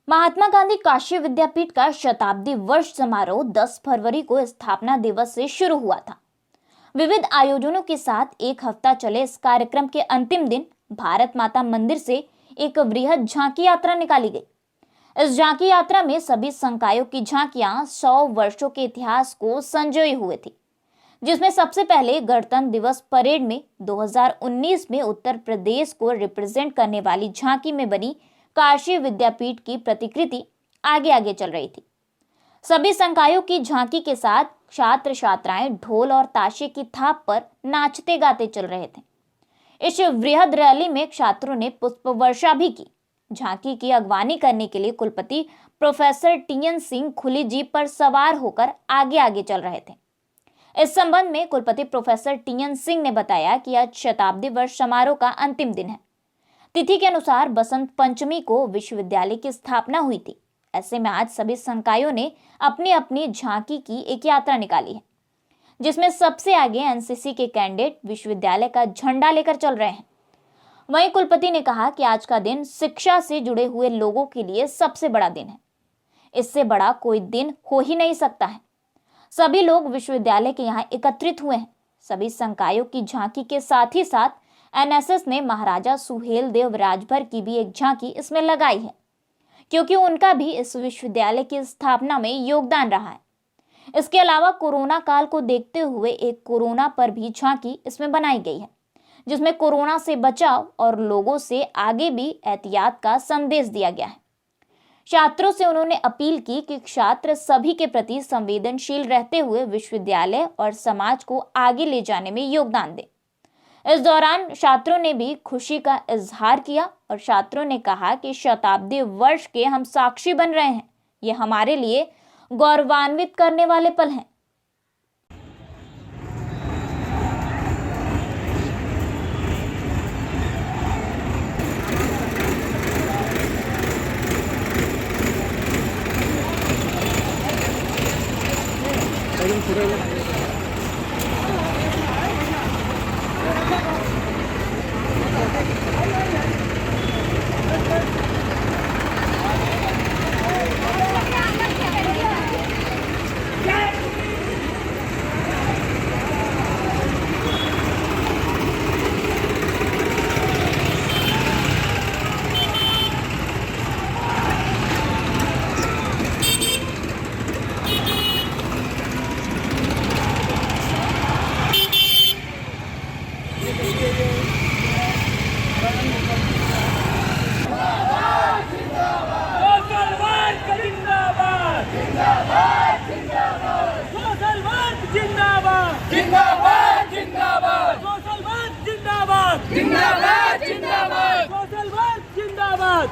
महात्मा गांधी काशी विद्यापीठ का शताब्दी वर्ष समारोह 10 फरवरी को स्थापना दिवस से शुरू हुआ था। विविध आयोजनों के साथ एक हफ्ता चले इस कार्यक्रम के अंतिम दिन भारत माता मंदिर से एक वृहद झांकी यात्रा निकाली गई। इस झांकी यात्रा में सभी संकायों की झांकियां 100 वर्षों के इतिहास को संजोए हुए थी, जिसमें सबसे पहले गणतंत्र दिवस परेड में 2019 में उत्तर प्रदेश को रिप्रेजेंट करने वाली झांकी में बनी काशी विद्यापीठ की प्रतिकृति आगे आगे चल रही थी। सभी संकायों की झांकी के साथ छात्र छात्राएं ढोल और ताशे की थाप पर नाचते गाते चल रहे थे। इस वृहद रैली में छात्रों ने पुष्प वर्षा भी की। झांकी की अगवानी करने के लिए कुलपति प्रोफेसर टीएन सिंह खुली जीप पर सवार होकर आगे आगे चल रहे थे। इस संबंध में कुलपति प्रोफेसर टीएन सिंह ने बताया कि आज शताब्दी वर्ष समारोह का अंतिम दिन है। तिथि के अनुसार बसंत पंचमी को विश्वविद्यालय की स्थापना हुई थी। ऐसे में आज सभी संकायों ने अपनी अपनी झांकी की एक यात्रा निकाली है, जिसमें सबसे आगे एनसीसी के कैडेट विश्वविद्यालय का झंडा लेकर चल रहे हैं। वहीं कुलपति ने कहा कि आज का दिन शिक्षा से जुड़े हुए लोगों के लिए सबसे बड़ा दिन है। इससे बड़ा कोई दिन हो ही नहीं सकता है। सभी लोग विश्वविद्यालय के यहाँ एकत्रित हुए हैं। सभी संकायों की झांकी के साथ ही साथ एनएसएस ने महाराजा सुहेलदेव राजभर की भी एक झांकी इसमें लगाई है, क्योंकि उनका भी इस विश्वविद्यालय की स्थापना में योगदान रहा है। इसके अलावा कोरोना काल को देखते हुए एक कोरोना पर भी झांकी इसमें बनाई गई है, जिसमें कोरोना से बचाव और लोगों से आगे भी एहतियात का संदेश दिया गया है। छात्रों से उन्होंने अपील की कि छात्र सभी के प्रति संवेदनशील रहते हुए विश्वविद्यालय और समाज को आगे ले जाने में योगदान दें। इस दौरान छात्रों ने भी खुशी का इजहार किया और छात्रों ने कहा कि शताब्दी वर्ष के हम साक्षी बन रहे हैं। ये हमारे लिए गौरवान्वित करने वाले पल हैं।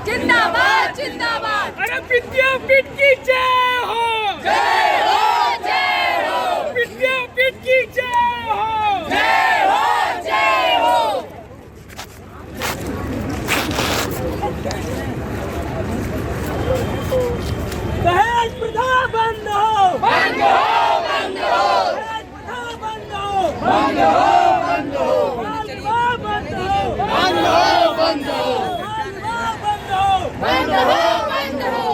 जिंदाबाद जिंदाबाद। अरे विद्यापीठ की जय हो, जय हो, जय हो। विद्यापीठ की जय हो, जय हो, जय हो। दहेज प्रथा बंद हो, बंद हो, बंद हो। दहेज प्रथा बंद हो, बंद हो, बंद हो। बंद हो, बंद हो, बंद हो। बंद हो, बंद हो।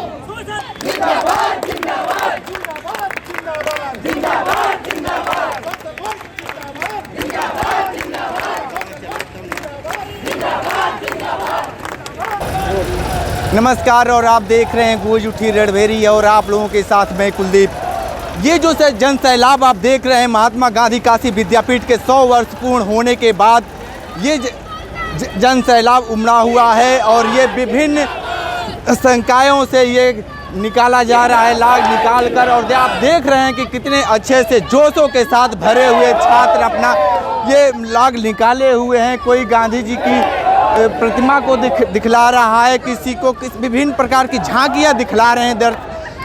जिंदाबाद जिंदाबाद जिंदाबाद जिंदाबाद जिंदाबाद जिंदाबाद जिंदाबाद जिंदाबाद जिंदाबाद। नमस्कार, और आप देख रहे हैं गूंज उठी रणभेरी और आप लोगों के साथ मैं कुलदीप। ये जो जन सैलाब आप देख रहे हैं महात्मा गांधी काशी विद्यापीठ के 100 वर्ष पूर्ण होने के बाद ये जन सैलाब उमड़ा हुआ है और ये विभिन्न संकायों से ये निकाला जा रहा है, लाग निकाल कर। और आप देख रहे हैं कि कितने अच्छे से जोशों के साथ भरे हुए छात्र अपना ये लाग निकाले हुए हैं। कोई गांधी जी की प्रतिमा को दिखला रहा है, किसी को विभिन्न प्रकार की झांकियाँ दिखला रहे हैं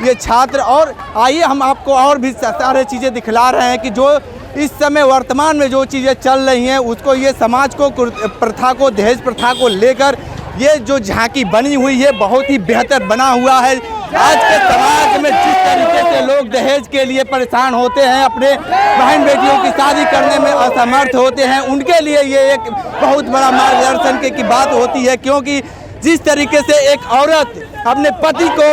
ये छात्र। और आइए हम आपको और भी सारे चीज़ें दिखला रहे हैं कि जो इस समय वर्तमान में जो चीज़ें चल रही हैं उसको, ये समाज को प्रथा को, दहेज प्रथा को लेकर ये जो झांकी बनी हुई है बहुत ही बेहतर बना हुआ है। आज के समाज में जिस तरीके से लोग दहेज के लिए परेशान होते हैं, अपने बहन बेटियों की शादी करने में असमर्थ होते हैं, उनके लिए ये एक बहुत बड़ा मार्गदर्शन की बात होती है। क्योंकि जिस तरीके से एक औरत अपने पति को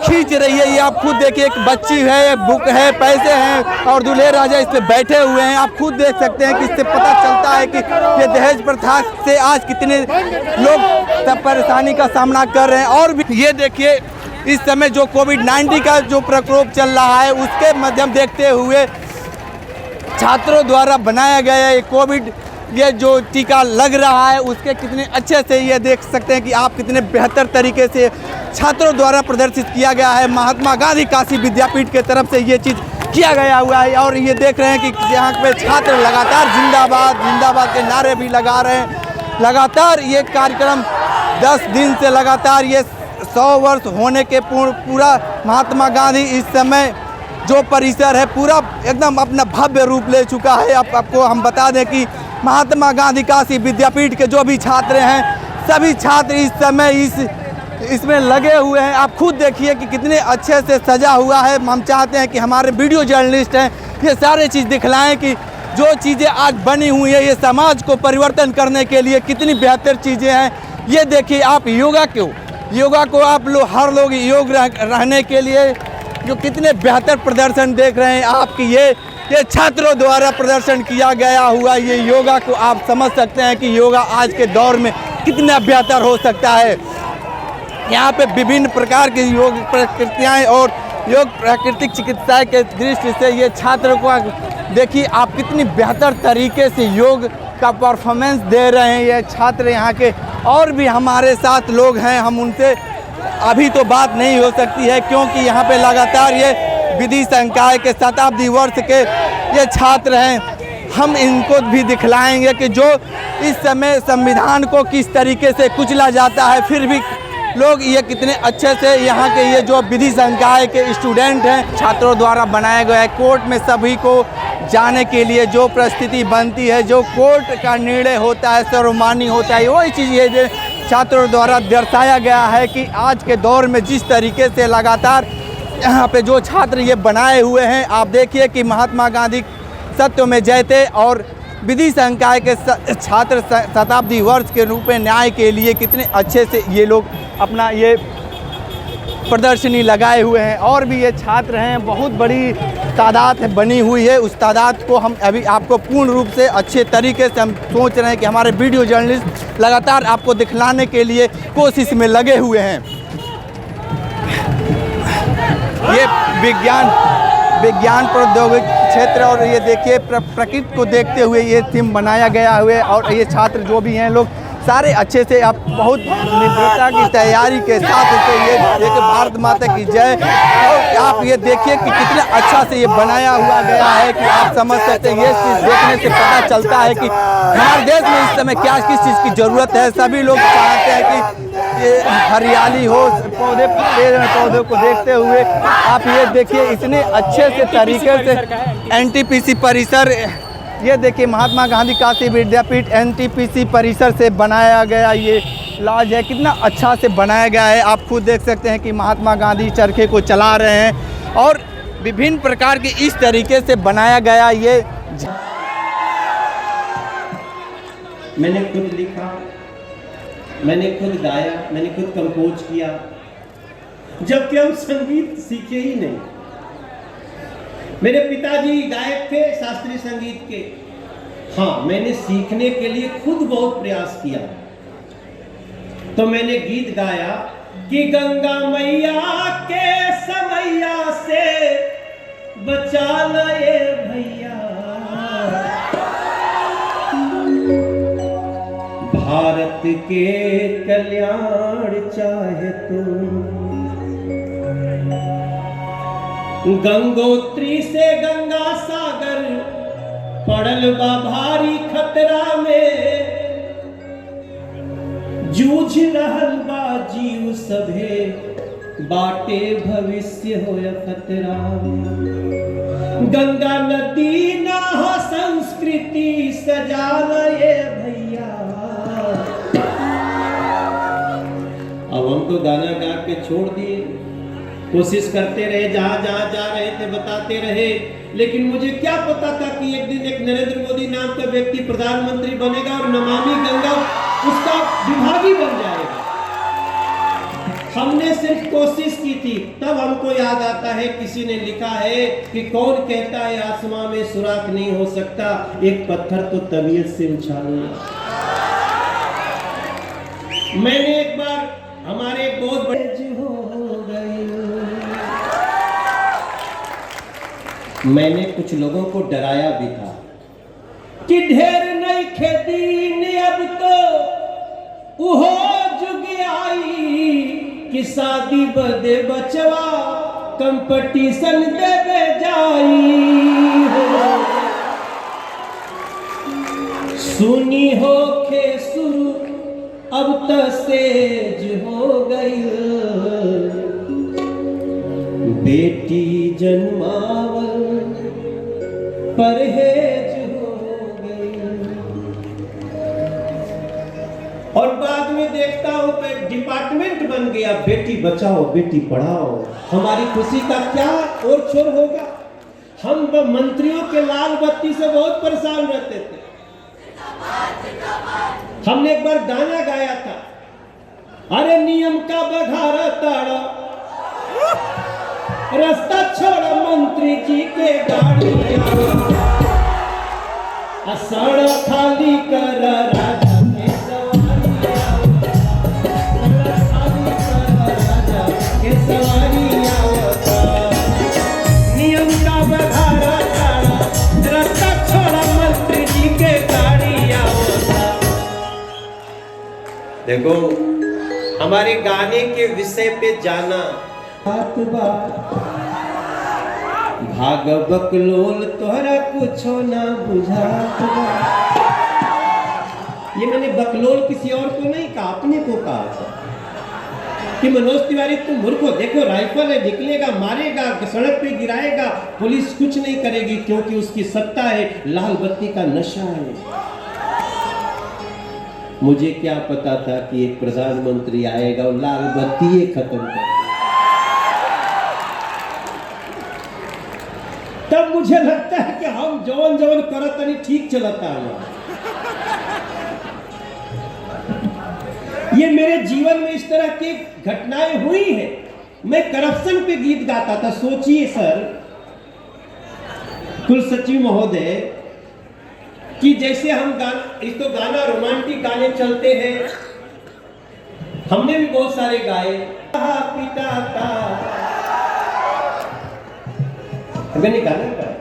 खींच रही है। ये आप खुद देखिए, एक बच्ची है, बुक है, पैसे हैं और दूल्हे राजा इस पे बैठे हुए हैं। आप खुद देख सकते हैं कि इससे पता चलता है कि ये दहेज प्रथा से आज कितने लोग परेशानी का सामना कर रहे हैं। और भी ये देखिए, इस समय जो कोविड-19 का जो प्रकोप चल रहा है उसके माध्यम देखते हुए छात्रों द्वारा बनाया गया ये कोविड ये जो टीका लग रहा है उसके कितने अच्छे से ये देख सकते हैं कि आप कितने बेहतर तरीके से छात्रों द्वारा प्रदर्शित किया गया है। महात्मा गांधी काशी विद्यापीठ के तरफ से ये चीज़ किया गया हुआ है और ये देख रहे हैं कि यहाँ पे छात्र लगातार जिंदाबाद जिंदाबाद के नारे भी लगा रहे हैं। लगातार ये कार्यक्रम 10 दिन से लगातार ये 100 वर्ष होने के पूरा महात्मा गांधी इस समय जो परिसर है पूरा एकदम अपना भव्य रूप ले चुका है। आपको हम बता दें कि महात्मा गांधी काशी विद्यापीठ के जो भी छात्र हैं सभी छात्र इस समय इसमें लगे हुए हैं। आप खुद देखिए कि कितने अच्छे से सजा हुआ है। हम चाहते हैं कि हमारे वीडियो जर्नलिस्ट हैं ये सारे चीज़ दिखलाएं कि जो चीज़ें आज बनी हुई है ये समाज को परिवर्तन करने के लिए कितनी बेहतर चीज़ें हैं। ये देखिए आप योगा को आप लोग हर लोग योग रहने के लिए जो कितने बेहतर प्रदर्शन देख रहे हैं आपकी ये छात्रों द्वारा प्रदर्शन किया गया हुआ ये योगा को आप समझ सकते हैं कि योगा आज के दौर में कितना बेहतर हो सकता है। यहाँ पे विभिन्न प्रकार की योग प्रक्रियाएं और योग प्राकृतिक चिकित्सा के दृष्टि से ये छात्र को देखिए आप कितनी बेहतर तरीके से योग का परफॉर्मेंस दे रहे हैं ये छात्र यहाँ के। और भी हमारे साथ लोग हैं, हम उनसे अभी तो बात नहीं हो सकती है क्योंकि यहाँ पे लगातार ये विधि संकाय के शताब्दी वर्ष के ये छात्र हैं। हम इनको भी दिखलाएंगे कि जो इस समय संविधान को किस तरीके से कुचला जाता है फिर भी लोग ये कितने अच्छे से यहाँ के ये जो विधि संकाय के स्टूडेंट हैं छात्रों द्वारा बनाया गया है। कोर्ट में सभी को जाने के लिए जो परिस्थिति बनती है, जो कोर्ट का निर्णय होता है, सर्वमान्य होता है, वही चीज़ ये छात्रों द्वारा दर्शाया गया है कि आज के दौर में जिस तरीके से लगातार यहाँ पे जो छात्र ये बनाए हुए हैं आप देखिए कि महात्मा गांधी सत्य में जयते और विधि संकाय के छात्र शताब्दी वर्ष के रूप में न्याय के लिए कितने अच्छे से ये लोग अपना ये प्रदर्शनी लगाए हुए हैं। और भी ये छात्र हैं, बहुत बड़ी तादाद बनी हुई है। उस तादाद को हम अभी आपको पूर्ण रूप से अच्छे तरीके से हम सोच रहे हैं कि हमारे वीडियो जर्नलिस्ट लगातार आपको दिखलाने के लिए कोशिश में लगे हुए हैं। ये विज्ञान प्रौद्योगिकी क्षेत्र और ये देखिए प्रकृति को देखते हुए ये थीम बनाया गया हुआ है और ये छात्र जो भी हैं लोग सारे अच्छे से आप बहुत निडरता की तैयारी के साथ ये देखिए भारत माता की जय। और आप ये देखिए कि कितना अच्छा से ये बनाया हुआ गया है कि आप समझ सकते हैं। ये चीज़ देखने से पता चलता है कि हमारे देश में इस समय क्या किस चीज़ की ज़रूरत है। सभी लोग चाहते हैं कि ये हरियाली हो, पौधों को देखते हुए आप ये देखिए इतने अच्छे से तरीके से NTPC परिसर ये देखिए महात्मा गांधी काशी विद्यापीठ NTPC परिसर से बनाया गया ये लॉज है, कितना अच्छा से बनाया गया है। आप खुद देख सकते हैं कि महात्मा गांधी चरखे को चला रहे हैं और विभिन्न प्रकार के इस तरीके से बनाया गया ये। मैंने खुद लिखा, मैंने खुद गाया, मैंने खुद कंपोज किया, जबकि हम संगीत सीखे ही नहीं। मेरे पिताजी गायक थे शास्त्रीय संगीत के। हाँ, मैंने सीखने के लिए खुद बहुत प्रयास किया। तो मैंने गीत गाया कि गंगा मैया के समैया से बचा ले भैया, भारत के कल्याण चाहे तो गंगोत्री से गंगा सागर पड़ल बा भारी खतरा में, जूझ रहल बा जीव सभे बाटे भविष्य हो या खतरा में। गंगा नदी ना हो संस्कृति सजाल ये भैया। अब हम तो गाना गा के छोड़ दिए, कोशिश करते रहे, जहां जहां जा रहे थे बताते रहे, लेकिन मुझे क्या पता था कि एक दिन एक नरेंद्र मोदी नाम का व्यक्ति प्रधानमंत्री बनेगा और नमामि गंगा उसका विभाग ही बन जाएगा। हमने सिर्फ कोशिश की थी। तब हमको याद आता है किसी ने लिखा है कि कौन कहता है आसमां में सुराख नहीं हो सकता, एक पत्थर तो तबीयत से उछालूंगा। मैंने एक बार हमारे बहुत बड़े हो गए, मैंने कुछ लोगों को डराया भी था कि ढेर नहीं खेती ने अब तो उहो जुग आई कि शादी बदे बचवा कंपटीशन देवे जाई हो। सुनी हो के शुरू अब तो सेज हो गई, बेटी जन्मावल परहेज हो गई। और बाद में देखता हूं कि डिपार्टमेंट बन गया, बेटी बचाओ बेटी पढ़ाओ। हमारी खुशी का क्या और छोर होगा। हम मंत्रियों के लाल बत्ती से बहुत परेशान रहते थे। हमने एक बार गाना गाया था, अरे नियम का बघारा ताड़ा रास्ता छोड़ा मंत्री जी के गाड़ी, सड़क खाली कर राजा के सवारी, सड़क खाली कर राजा के सवारी आवता। नियम का बघारा ताड़ा रास्ता छोड़ा मंत्री जी के गाड़ी आवता। देखो हमारे गाने के विषय पे जाना बात बात, भाग बकलोल तोहरा कुछो ना बुझात बा। ये मैंने बकलोल किसी और को नहीं कहा, अपने को कहा था कि मनोज तिवारी तुम मूर्ख हो, देखो राइफल है, निकलेगा मारेगा, सड़क पे गिराएगा, पुलिस कुछ नहीं करेगी क्योंकि उसकी सत्ता है, लाल बत्ती का नशा है। मुझे क्या पता था कि एक प्रधानमंत्री आएगा और लाल बत्ती खत्म कर। तब मुझे लगता है कि हम जवन जवन करत नहीं ठीक चलता है। ये मेरे जीवन में इस तरह की घटनाएं हुई हैं। मैं करप्शन पे गीत गाता था। सोचिए सर, कुल सचिव महोदय, कि जैसे हम इस तो गाना रोमांटिक गाने चलते हैं, हमने भी बहुत सारे गाए। पिता का मैंने गाना गाया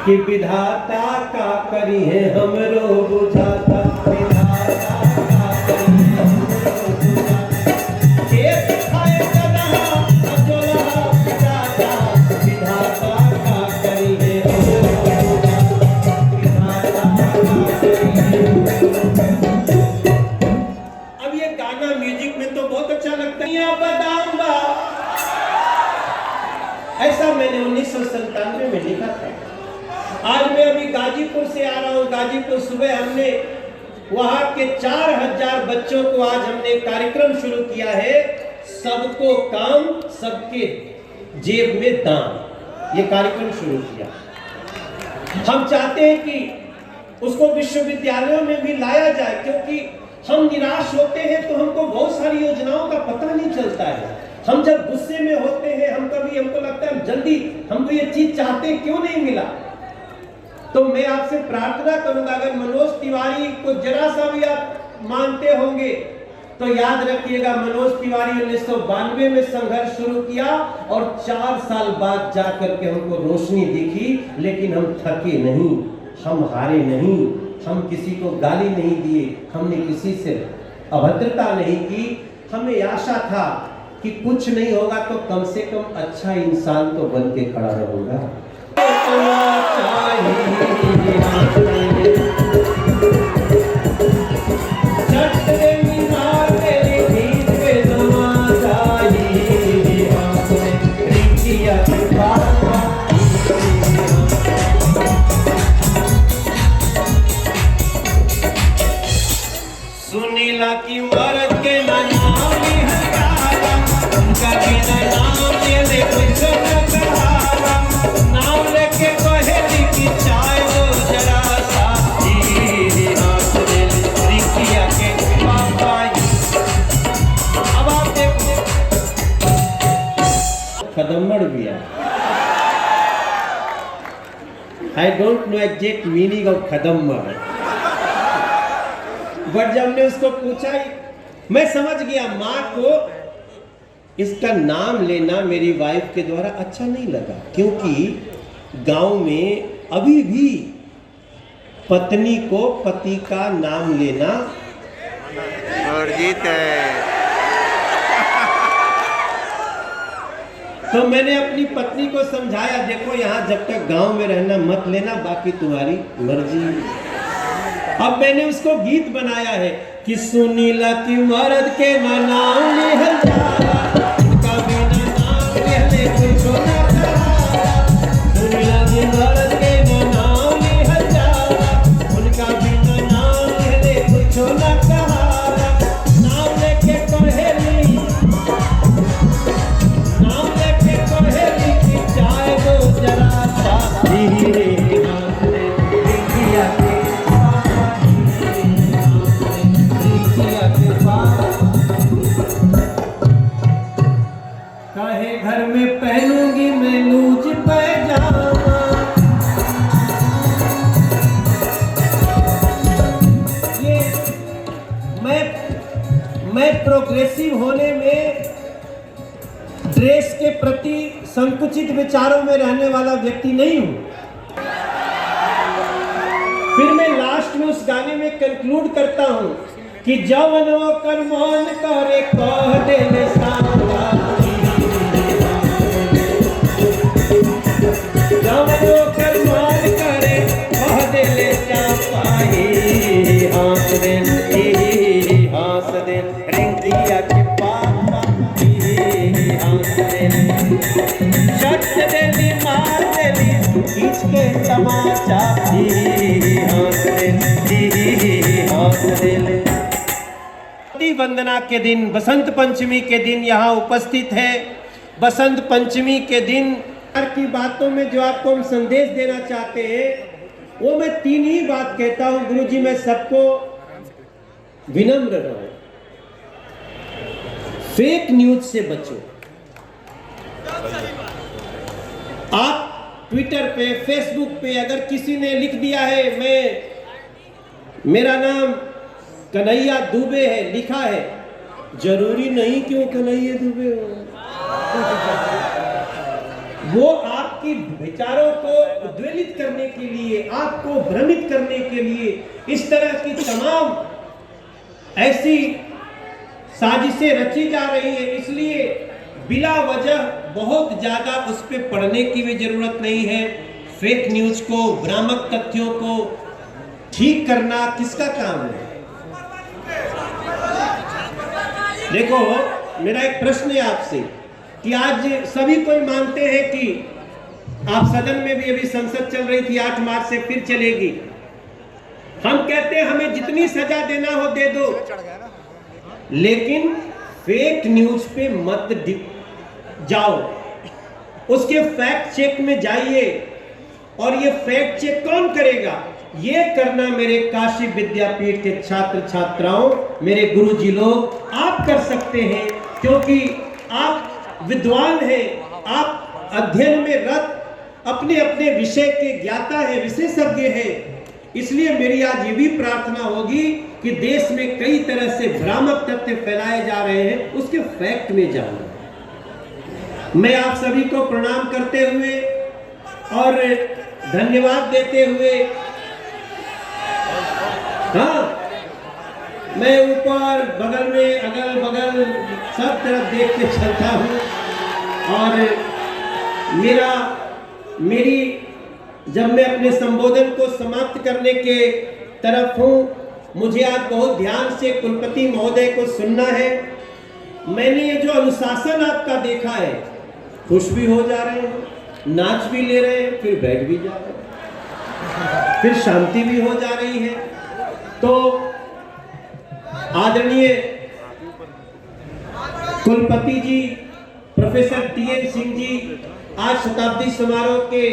कि विधाता का करी है हमरो बुझाता, विधाता का करी है हमरो बुझाता, एक खाए कदहा अजोला विधाता, विधाता का करी है हमरो बुझाता, विधाता का करी है। अब ये गाना म्यूजिक में तो बहुत अच्छा लगता है, बादाम बा, ऐसा मैंने 1997 में लिखा था। आज मैं अभी गाजीपुर से आ रहा हूँ। गाजीपुर सुबह हमने वहां के 4000 बच्चों को आज हमने कार्यक्रम शुरू किया है, सबको काम सबके जेब में दाम, ये कार्यक्रम शुरू किया। हम चाहते हैं कि उसको विश्वविद्यालयों में भी लाया जाए, क्योंकि हम निराश होते हैं तो हमको बहुत सारी योजनाओं का पता नहीं चलता है। हम जब गुस्से में होते हैं, हमको लगता है जल्दी हमको ये चीज चाहते हैं, क्यों नहीं मिला। तो मैं आपसे प्रार्थना करूंगा, अगर मनोज तिवारी को जरा सा भी आप मानते होंगे तो याद रखिएगा, मनोज तिवारी 1992 में संघर्ष शुरू किया और 4 साल बाद जाकर के हमको रोशनी दिखी। लेकिन हम थके नहीं, हम हारे नहीं, हम किसी को गाली नहीं दिए, हमने किसी से अभद्रता नहीं की। हमें आशा था कि कुछ नहीं होगा तो कम से कम अच्छा इंसान तो बन के खड़ा रहूंगा। सुनीला की मरद के नाम नाम लेके कहेली की चाय दो जरा सा, हाथ दे रिकिया के पापा खदम्मड़ भी है। I don't know exact meaning of खदम्मड़, बट जब हमने उसको पूछा मैं समझ गया माँ को इसका नाम लेना मेरी वाइफ के द्वारा अच्छा नहीं लगा, क्योंकि गांव में अभी भी पत्नी को पति का नाम लेना वर्जित है। तो मैंने अपनी पत्नी को समझाया, देखो यहाँ जब तक गांव में रहना मत लेना, बाकी तुम्हारी मर्जी। अब मैंने उसको गीत बनाया है कि सुनीला की मर्द के ना नाम लिहल जाला, कभी ना नाम लिहले कुछो ना कहाला। सुनीला की मर्द के ना नाम लिहल जाला, उनका भी ना नाम लिहले कुछो ना कहाला। नाम लेके कहेली, नाम लेके कहेली कि चाय दो जरा सा, धीरे हाथ ले बिटिया के काहे घर में पहनूंगी मैं लूज पैजामा। ये मैं प्रोग्रेसिव होने में, ड्रेस के प्रति संकुचित विचारों में रहने वाला व्यक्ति नहीं हूं। फिर मैं लास्ट में उस गाने में कंक्लूड करता हूं कि जवनो कर मन करे कह देले सारा, जवनो कर मन करे कह देले चापाई, हंस दे हंस दे रिंकिया के पापा, हंस दे शट देली मार देली खींच के तमाचा, हंस दे वंदना के दिन, बसंत पंचमी के दिन यहाँ उपस्थित है। बसंत पंचमी के दिन की बातों में जो आपको हम संदेश देना चाहते हैं वो मैं 3 ही बात कहता हूं। गुरुजी मैं सबको विनम्र रहो, फेक न्यूज से बचो। आप ट्विटर पे, फेसबुक पे अगर किसी ने लिख दिया है मेरा नाम कन्हैया दुबे है, लिखा है, जरूरी नहीं कि वो कन्हैया दुबे हो। वो आपके विचारों को उद्वेलित करने के लिए, आपको भ्रमित करने के लिए इस तरह की तमाम ऐसी साजिशें रची जा रही है। इसलिए बिला वजह बहुत ज्यादा उस पर पढ़ने की भी जरूरत नहीं है। फेक न्यूज को, भ्रामक तथ्यों को ठीक करना किसका काम है? देखो मेरा एक प्रश्न है आपसे कि आज सभी कोई मानते हैं कि आप सदन में भी अभी संसद चल रही थी, 8 मार्च से फिर चलेगी। हम कहते हैं हमें जितनी सजा देना हो दे दो, लेकिन फेक न्यूज पे मत जाओ, उसके फैक्ट चेक में जाइए। और ये फैक्ट चेक कौन करेगा? ये करना मेरे काशी विद्यापीठ के छात्र छात्राओं, मेरे गुरुजी लोग आप कर सकते हैं, क्योंकि आप विद्वान हैं, आप अध्ययन में रत, अपने अपने विषय के ज्ञाता हैं, विशेषज्ञ हैं। इसलिए मेरी आज ये भी प्रार्थना होगी कि देश में कई तरह से भ्रामक तथ्य फैलाए जा रहे हैं, उसके फैक्ट में जाना। मैं आप सभी को प्रणाम करते हुए और धन्यवाद देते हुए, हाँ मैं ऊपर बगल में, अगल बगल सब तरफ देख के चलता हूँ। और मेरी जब मैं अपने संबोधन को समाप्त करने के तरफ हूँ, मुझे आज बहुत ध्यान से कुलपति महोदय को सुनना है। मैंने ये जो अनुशासन आपका देखा है, खुश भी हो जा रहे हैं, नाच भी ले रहे हैं, फिर बैठ भी जा रहे हैं, फिर शांति भी हो जा रही है। तो आदरणीय कुलपति जी प्रोफेसर टीएन सिंह जी आज शताब्दी समारोह के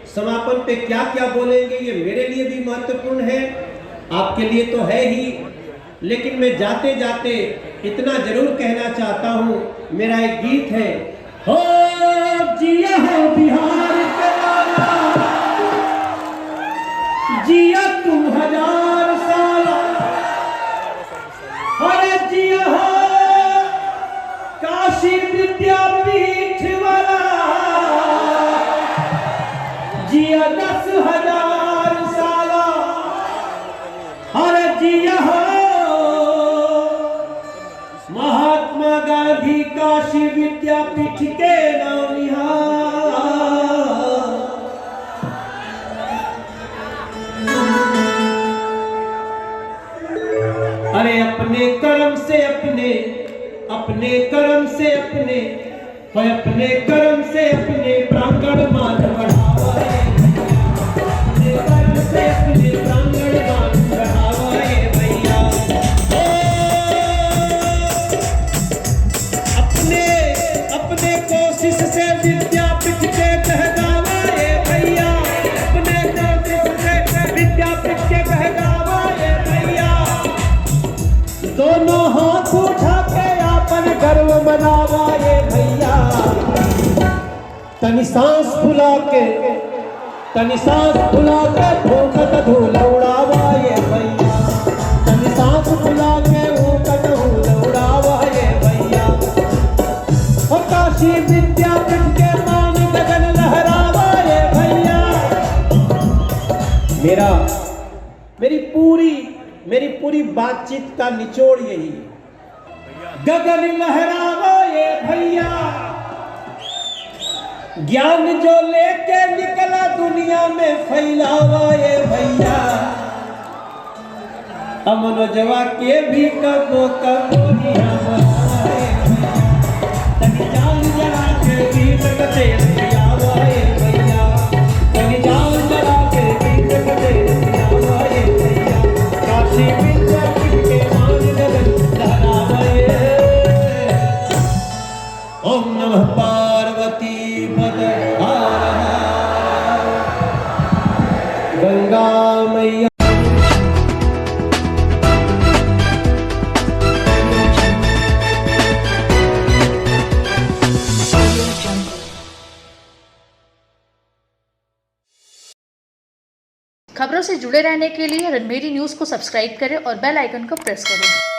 समापन पे क्या क्या बोलेंगे, ये मेरे लिए भी महत्वपूर्ण है, आपके लिए तो है ही। लेकिन मैं जाते जाते इतना जरूर कहना चाहता हूं, मेरा एक गीत है, हो हो बिहार के लाला, जिया तुम 1000 साल, अरे जिया हो काशी विद्यापीठ वाला, जिया 10,000 साल, अरे जिया हो महात्मा गांधी काशी विद्यापीठ के नौनिहाल। अरे अपने कर्म से अपने कर्म से अपने कर्म से अपने प्रांगण मान बढ़ावा है, अपने कर्म से अपने प्रांगण मान बढ़ावा है भैया। अपने कोशिश से विद्यापीठ के कहगावा है भैया, अपने कोशिश से विद्यापीठ के कहगावा है भैया। दोनों हाथ उठा के अपन गर्व मनावा ये भैया। तनी सांस फुला के फूकत धूल उड़ावा ये भैया, तनी सांस फुला के फूकत धूल उड़ावा ये भैया। और काशी विद्यापीठ के मान गगन लहरावा ये भैया। मेरी पूरी बातचीत का निचोड़ यही है, गगन लहरावा ये भैया। ज्ञान जो लेके निकला दुनिया में फैलावा ये भैया। मनोजवा के भी कबो तनी जान जला के गीत कते पियावा ये भैया, तनी जान जला के गीत कते पियावा ये भैया। काशी विद्यापीठ के मान गगन लहरावा ये। ओम नमः पार्वती पद गंगा मैया। खबरों से जुड़े रहने के लिए रणमेरी न्यूज़ को सब्सक्राइब करें और बेल आइकन को प्रेस करें।